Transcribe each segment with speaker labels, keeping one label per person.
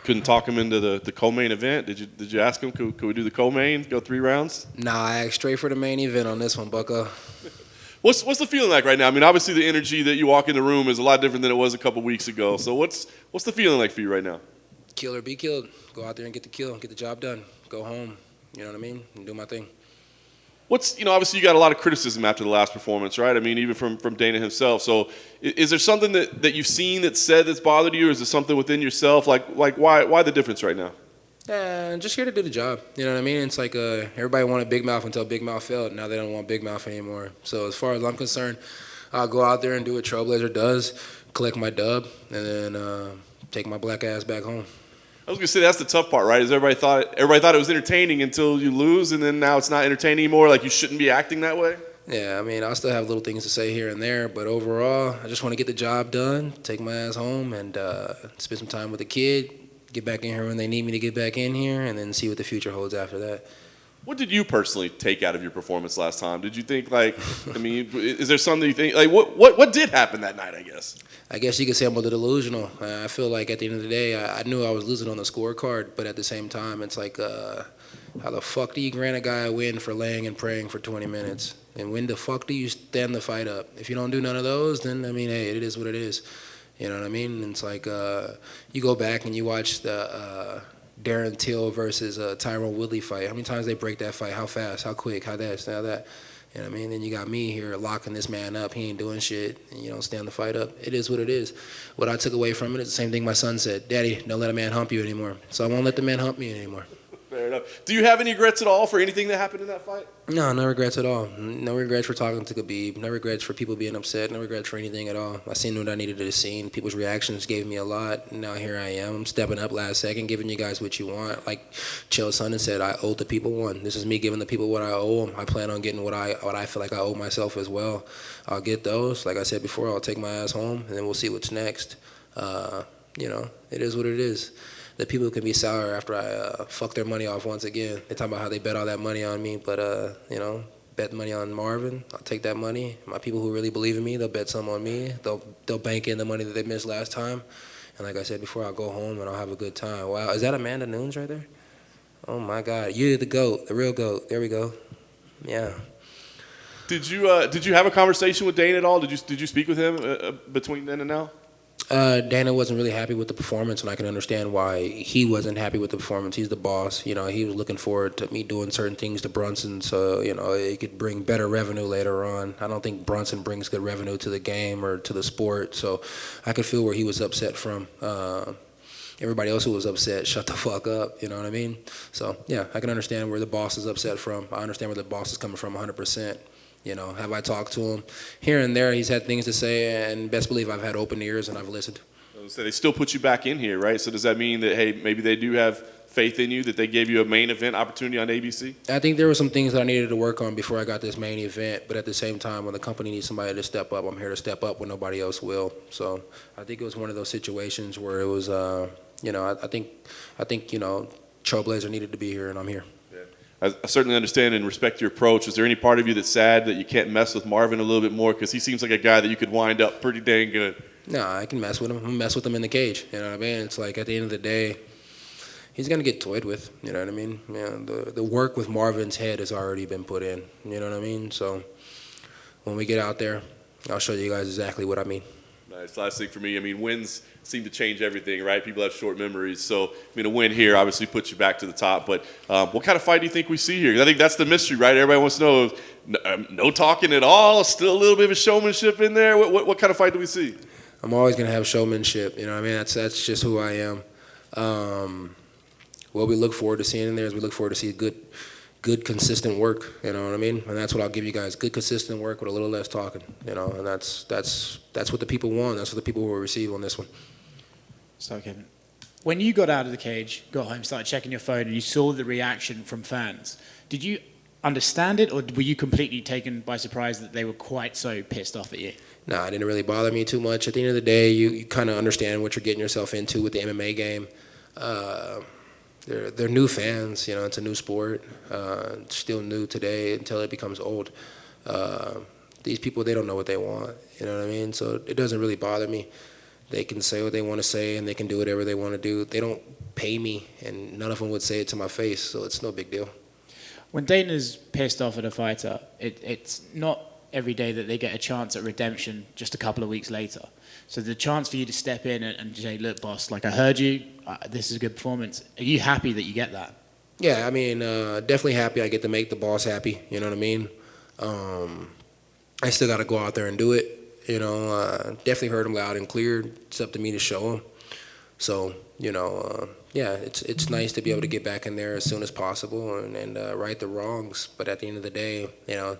Speaker 1: Couldn't talk him into the co-main event. Did you ask him could we do the co-main, go 3 rounds?
Speaker 2: Nah, I asked straight for the main event on this one, Bucko.
Speaker 1: What's the feeling like right now? I mean, obviously the energy that you walk in the room is a lot different than it was a couple weeks ago. So what's the feeling like for you right now?
Speaker 2: Kill or be killed. Go out there and get the kill, get the job done. Go home. You know what I mean? And do my thing.
Speaker 1: Obviously you got a lot of criticism after the last performance, right? I mean, even from Dana himself. So is there something that you've seen that's bothered you, or is there something within yourself? Like why the difference right now?
Speaker 2: Just here to do the job. You know what I mean? It's like everybody wanted Big Mouth until Big Mouth failed. Now they don't want Big Mouth anymore. So as far as I'm concerned, I'll go out there and do what Trailblazer does, collect my dub, and then take my black ass back home.
Speaker 1: I was gonna say that's the tough part, right? Is everybody thought it was entertaining until you lose, and then now it's not entertaining anymore. Like you shouldn't be acting that way.
Speaker 2: Yeah, I mean, I'll still have little things to say here and there, but overall, I just want to get the job done, take my ass home, and spend some time with the kid. Get back in here when they need me to get back in here, and then see what the future holds after that.
Speaker 1: What did you personally take out of your performance last time? Did you think is there something you think what did happen that night?
Speaker 2: I guess you could say I'm a little delusional. I feel like at the end of the day, I knew I was losing on the scorecard, but at the same time, it's like, how the fuck do you grant a guy a win for laying and praying for 20 minutes? And when the fuck do you stand the fight up? If you don't do none of those, then, I mean, hey, it is what it is. You know what I mean? And it's like you go back and you watch the Darren Till versus Tyrone Woodley fight. How many times they break that fight? How fast? How quick? How this? How that? You know what I mean? Then you got me here locking this man up. He ain't doing shit, and you don't stand the fight up. It is what it is. What I took away from it is the same thing my son said. Daddy, don't let a man hump you anymore. So I won't let the man hump me anymore.
Speaker 1: Fair enough. Do you have any regrets at all for anything that happened in that fight?
Speaker 2: No regrets at all. No regrets for talking to Khabib. No regrets for people being upset. No regrets for anything at all. I seen what I needed to see. People's reactions gave me a lot. Now here I am. I'm stepping up last second, giving you guys what you want. Like Chael Sonnen said, I owe the people one. This is me giving the people what I owe them. I plan on getting what I feel like I owe myself as well. I'll get those. Like I said before, I'll take my ass home, and then we'll see what's next. It is what it is. The people can be sour after I fuck their money off once again. They talk about how they bet all that money on me, but bet money on Marvin. I'll take that money. My people who really believe in me, they'll bet some on me. They'll bank in the money that they missed last time. And like I said before, I'll go home and I'll have a good time. Wow, is that Amanda Nunes right there? Oh my God, you're the GOAT, the real GOAT. There we go. Yeah.
Speaker 1: Did you have a conversation with Dane at all? Did you speak with him between then and now?
Speaker 2: Dana wasn't really happy with the performance, and I can understand why he wasn't happy with the performance. He's the boss. He was looking forward to me doing certain things to Brunson so, it could bring better revenue later on. I don't think Brunson brings good revenue to the game or to the sport, so I could feel where he was upset from. Everybody else who was upset, shut the fuck up, you know what I mean? So, yeah, I can understand where the boss is upset from. I understand where the boss is coming from 100%. Have I talked to him? Here and there, he's had things to say, and best believe I've had open ears and I've listened.
Speaker 1: So they still put you back in here, right? So does that mean that, hey, maybe they do have faith in you, that they gave you a main event opportunity on ABC?
Speaker 2: I think there were some things that I needed to work on before I got this main event, but at the same time, when the company needs somebody to step up, I'm here to step up when nobody else will. So I think it was one of those situations where it was, I think Trailblazer needed to be here, and I'm here.
Speaker 1: I certainly understand and respect your approach. Is there any part of you that's sad that you can't mess with Marvin a little bit more? Because he seems like a guy that you could wind up pretty dang good.
Speaker 2: No, I can mess with him. I'm going to mess with him in the cage. You know what I mean? It's like at the end of the day, he's going to get toyed with. You know what I mean? The work with Marvin's head has already been put in. You know what I mean? So when we get out there, I'll show you guys exactly what I mean.
Speaker 1: Nice. Last thing for me, wins seem to change everything, right? People have short memories. So, a win here obviously puts you back to the top. But what kind of fight do you think we see here? 'Cause I think that's the mystery, right? Everybody wants to know, no talking at all, still a little bit of a showmanship in there. What kind of fight do we see?
Speaker 2: I'm always going to have showmanship. You know what I mean? That's just who I am. What we look forward to seeing in there is we look forward to see good, consistent work, you know what I mean? And that's what I'll give you guys, good, consistent work with a little less talking, and that's what the people want. That's what the people will receive on this one.
Speaker 3: So, Kevin, when you got out of the cage, got home, started checking your phone, and you saw the reaction from fans, did you understand it, or were you completely taken by surprise that they were quite so pissed off at you?
Speaker 2: No, it didn't really bother me too much. At the end of the day, you kind of understand what you're getting yourself into with the MMA game. They're new fans, it's a new sport. It's still new today until it becomes old. These people, they don't know what they want, you know what I mean? So it doesn't really bother me. They can say what they want to say and they can do whatever they want to do. They don't pay me, and none of them would say it to my face, so it's no big deal.
Speaker 3: When Dana's pissed off at a fighter, it's not every day that they get a chance at redemption just a couple of weeks later. So the chance for you to step in and say, look, boss, like I heard you, this is a good performance. Are you happy that you get that?
Speaker 2: Yeah, I mean, definitely happy I get to make the boss happy, you know what I mean? I still got to go out there and do it, you know. Definitely heard him loud and clear. It's up to me to show him. So, you know, yeah, it's nice to be able to get back in there as soon as possible and right the wrongs. But at the end of the day, you know,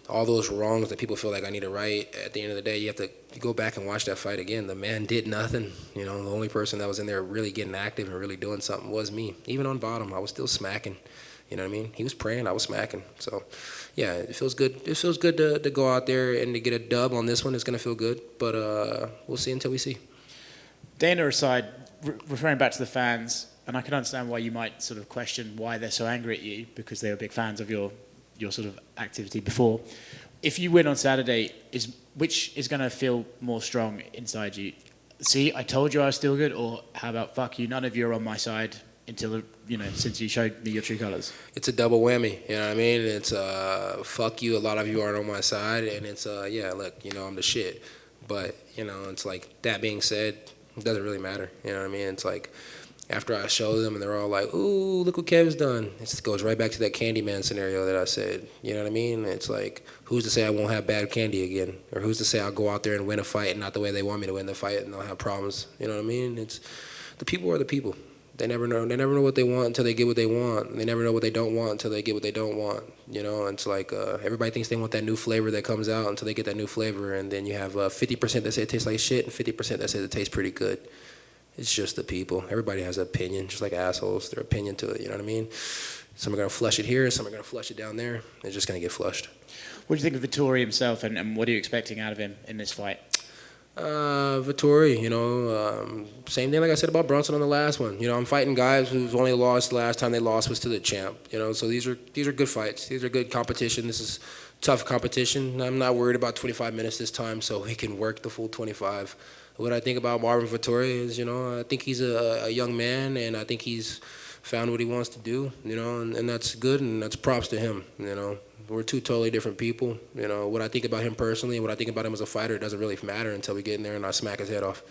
Speaker 2: all those wrongs that people feel like I need to right, at the end of the day, you have to go back and watch that fight again. The man did nothing. You know, the only person that was in there really getting active and really doing something was me. Even on bottom, I was still smacking. You know what I mean? He was praying, I was smacking. So, yeah, it feels good. It feels good to go out there and to get a dub on this one. It's going to feel good. But we'll see until we see.
Speaker 3: Dana aside, referring back to the fans, and I can understand why you might sort of question why they're so angry at you, because they were big fans of your sort of activity before. If you win on Saturday, which is going to feel more strong inside you? See, I told you I was still good, or how about fuck you, none of you are on my side until, you know, since you showed me your true colors?
Speaker 2: It's a double whammy, you know what I mean? It's fuck you, a lot of you aren't on my side, and it's yeah, look, you know, I'm the shit. But, you know, it's like, that being said, it doesn't really matter, you know what I mean? It's like, after I show them and they're all like, ooh, look what Kev's done. It goes right back to that Candyman scenario that I said, you know what I mean? It's like, who's to say I won't have bad candy again? Or who's to say I'll go out there and win a fight and not the way they want me to win the fight and I'll have problems, you know what I mean? It's, the people are the people. They never know what they want until they get what they want. They never know what they don't want until they get what they don't want. You know, it's like everybody thinks they want that new flavor that comes out until they get that new flavor, and then you have 50% that say it tastes like shit and 50% that says it tastes pretty good. It's just the people. Everybody has an opinion, just like assholes. Their opinion to it, you know what I mean? Some are going to flush it here, some are going to flush it down there. It's just going to get flushed.
Speaker 3: What do you think of Vettori himself, and what are you expecting out of him in this fight?
Speaker 2: Vettori, you know, same thing like I said about Brunson on the last one. You know, I'm fighting guys who've only lost, the last time they lost was to the champ. You know, so these are good fights. These are good competition. This is tough competition. I'm not worried about 25 minutes this time, so he can work the full 25. What I think about Marvin Vettori is, you know, I think he's a young man, and I think he's found what he wants to do, you know, and that's good, and that's props to him, you know. We're two totally different people. You know, what I think about him personally and what I think about him as a fighter, it doesn't really matter until we get in there and I smack his head off.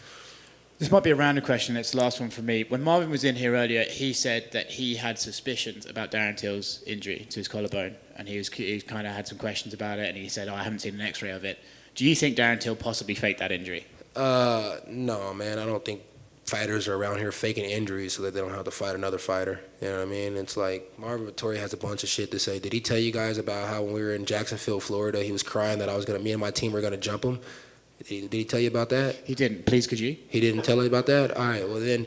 Speaker 3: This might be a random question. It's the last one for me. When Marvin was in here earlier, he said that he had suspicions about Darren Till's injury to his collarbone, and he kind of had some questions about it, and he said, I haven't seen an X-ray of it. Do you think Darren Till possibly faked that injury?
Speaker 2: No, man. I don't think fighters are around here faking injuries so that they don't have to fight another fighter. You know what I mean? It's like Marvin Vettori has a bunch of shit to say. Did he tell you guys about how when we were in Jacksonville, Florida, he was crying that me and my team were gonna jump him? Did he tell you about that?
Speaker 3: He didn't. Please, could you?
Speaker 2: He didn't tell you about that? All right, well then,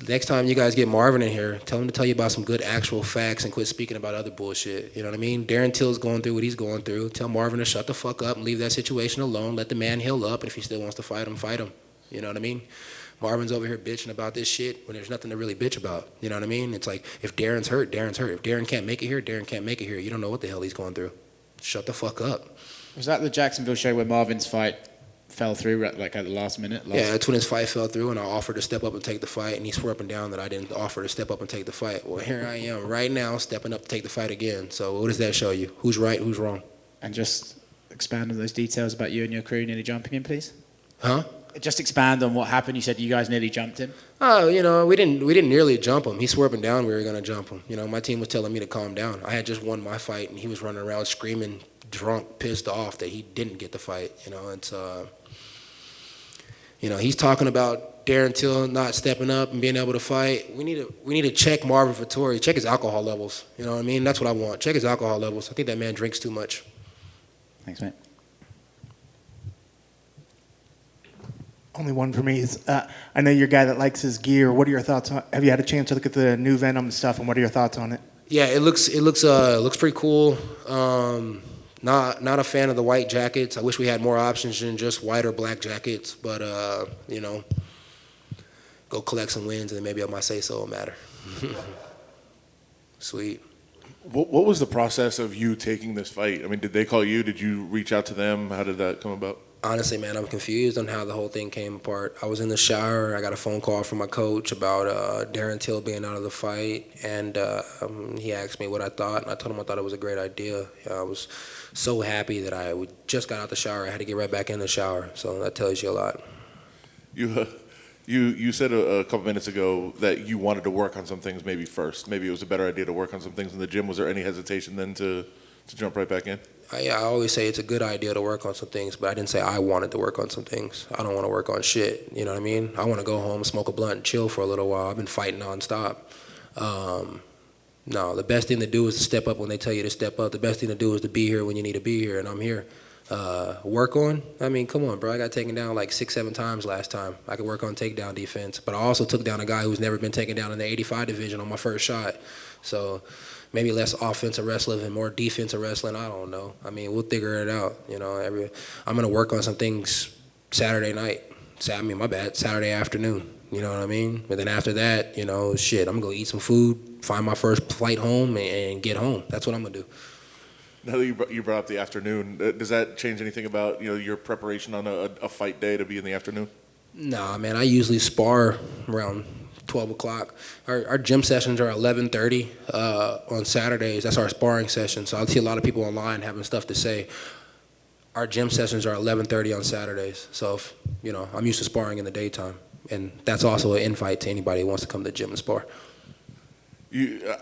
Speaker 2: next time you guys get Marvin in here, tell him to tell you about some good actual facts and quit speaking about other bullshit. You know what I mean? Darren Till's going through what he's going through. Tell Marvin to shut the fuck up and leave that situation alone. Let the man heal up, and if he still wants to fight him, fight him. You know what I mean? Marvin's over here bitching about this shit when there's nothing to really bitch about. You know what I mean? It's like, if Darren's hurt, Darren's hurt. If Darren can't make it here, Darren can't make it here. You don't know what the hell he's going through. Shut the fuck up.
Speaker 3: Was that the Jacksonville show where Marvin's fight fell through, like at the last minute?
Speaker 2: Yeah, that's when his fight fell through, and I offered to step up and take the fight, and he swore up and down that I didn't offer to step up and take the fight. Well, here I am right now stepping up to take the fight again. So what does that show you? Who's right, who's wrong? And
Speaker 3: just expand on those details about you and your crew nearly jumping him, please.
Speaker 2: Huh?
Speaker 3: Just expand on what happened. You said you guys nearly jumped him.
Speaker 2: Oh, you know, we didn't nearly jump him. He swore up and down we were gonna jump him. You know, my team was telling me to calm down. I had just won my fight, and he was running around screaming, drunk, pissed off that he didn't get the fight. You know, it's you know, he's talking about Darren Till not stepping up and being able to fight. We need to check Marvin Vettori, check his alcohol levels. You know what I mean? That's what I want. Check his alcohol levels. I think that man drinks too much.
Speaker 3: Thanks, mate.
Speaker 4: Only one for me is, I know you're a guy that likes his gear. What are your thoughts on, have you had a chance to look at the new Venom stuff, and what are your thoughts on it?
Speaker 2: Yeah, it looks pretty cool. Not a fan of the white jackets. I wish we had more options than just white or black jackets, but you know, go collect some wins and then maybe my say-so will matter. Sweet.
Speaker 5: What was the process of you taking this fight? I mean, did they call you? Did you reach out to them? How did that come about?
Speaker 2: Honestly, man, I'm confused on how the whole thing came apart. I was in the shower. I got a phone call from my coach about Darren Till being out of the fight, and he asked me what I thought, and I told him I thought it was a great idea. I was so happy that just got out the shower. I had to get right back in the shower, so that tells you a lot.
Speaker 5: You said a couple minutes ago that you wanted to work on some things maybe first. Maybe it was a better idea to work on some things in the gym. Was there any hesitation then to jump right back in?
Speaker 2: I always say it's a good idea to work on some things, but I didn't say I wanted to work on some things. I don't want to work on shit, you know what I mean? I want to go home, smoke a blunt, and chill for a little while. I've been fighting nonstop. No, the best thing to do is to step up when they tell you to step up. The best thing to do is to be here when you need to be here, and I'm here. Work on? I mean, come on, bro. I got taken down like 6-7 times last time. I could work on takedown defense, but I also took down a guy who's never been taken down in the 85 division on my first shot. So maybe less offensive wrestling and more defensive wrestling. I don't know. I mean, we'll figure it out. You know, I'm gonna work on some things Saturday night. Saturday afternoon. You know what I mean? But then after that, you know, shit, I'm gonna go eat some food, find my first flight home, and get home. That's what I'm gonna do.
Speaker 5: Now that you brought up the afternoon, does that change anything about your preparation on a fight day to be in the afternoon?
Speaker 2: Nah, man. I usually spar around 12 o'clock. Our gym sessions are 11:30 on Saturdays. That's our sparring session. So I see a lot of people online having stuff to say. Our gym sessions are 11:30 on Saturdays. So, I'm used to sparring in the daytime. And that's also an invite to anybody who wants to come to the gym and spar.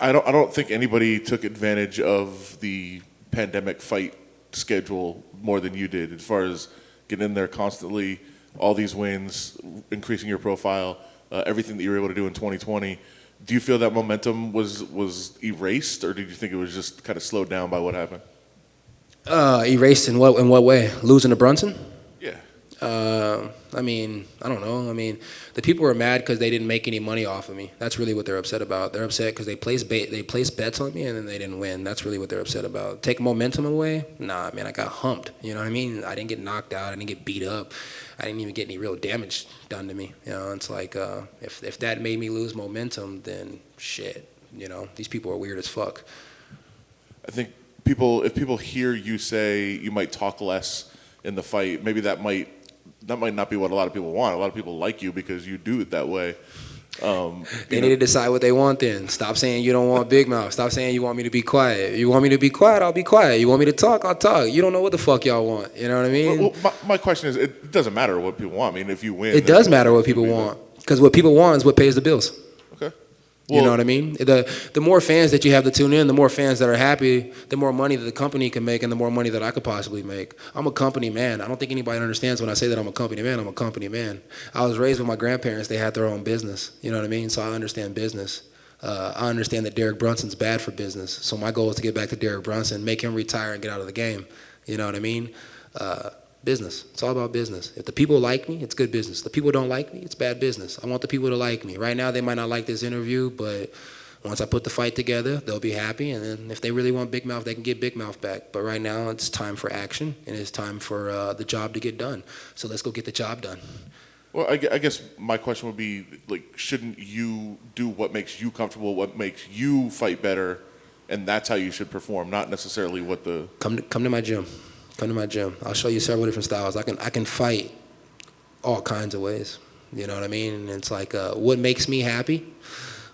Speaker 5: I don't think anybody took advantage of the pandemic fight schedule more than you did, as far as getting in there constantly, all these wins, increasing your profile, everything that you were able to do in 2020. Do you feel that momentum was erased, or did you think it was just kind of slowed down by what happened?
Speaker 2: Erased in what way? Losing to Brunson?
Speaker 5: Yeah.
Speaker 2: I mean, I don't know. I mean, the people were mad because they didn't make any money off of me. That's really what they're upset about. They're upset because they placed bets on me and then they didn't win. That's really what they're upset about. Take momentum away? Nah, man, I got humped. You know what I mean? I didn't get knocked out. I didn't get beat up. I didn't even get any real damage done to me. It's like if that made me lose momentum, then shit. These people are weird as fuck.
Speaker 5: I think if people hear you say you might talk less in the fight, maybe that might not be what a lot of people want. A lot of people like you because you do it that way.
Speaker 2: They need to decide what they want then. Stop saying you don't want big mouth. Stop saying you want me to be quiet. You want me to be quiet, I'll be quiet. You want me to talk, I'll talk. You don't know what the fuck y'all want. You know what I mean?
Speaker 5: Well, my question is, it doesn't matter what people want. I mean, if you win...
Speaker 2: It does matter what people want. Because what people want is what pays the bills.
Speaker 5: Okay.
Speaker 2: You know what I mean? The more fans that you have to tune in, the more fans that are happy, the more money that the company can make and the more money that I could possibly make. I'm a company man. I don't think anybody understands when I say that I'm a company man. I'm a company man. I was raised with my grandparents. They had their own business. You know what I mean? So I understand business. I understand that Derek Brunson's bad for business. So my goal is to get back to Derek Brunson, make him retire and get out of the game. You know what I mean? Business. It's all about business. If the people like me, it's good business. The people don't like me, it's bad business. I want the people to like me. Right now, they might not like this interview, but once I put the fight together, they'll be happy. And then if they really want Big Mouth, they can get Big Mouth back. But right now, it's time for action, and it's time for the job to get done. So let's go get the job done.
Speaker 5: Well, I guess my question would be, shouldn't you do what makes you comfortable, what makes you fight better, and that's how you should perform, not necessarily what the...
Speaker 2: Come to my gym. Come to my gym. I'll show you several different styles. I can fight all kinds of ways. You know what I mean? And it's like, what makes me happy?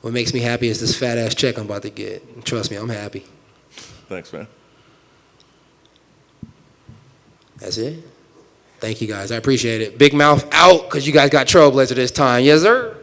Speaker 2: What makes me happy is this fat ass check I'm about to get. Trust me, I'm happy.
Speaker 5: Thanks, man.
Speaker 2: That's it. Thank you guys. I appreciate it. Big Mouth out because you guys got Trailblazer this time. Yes, sir.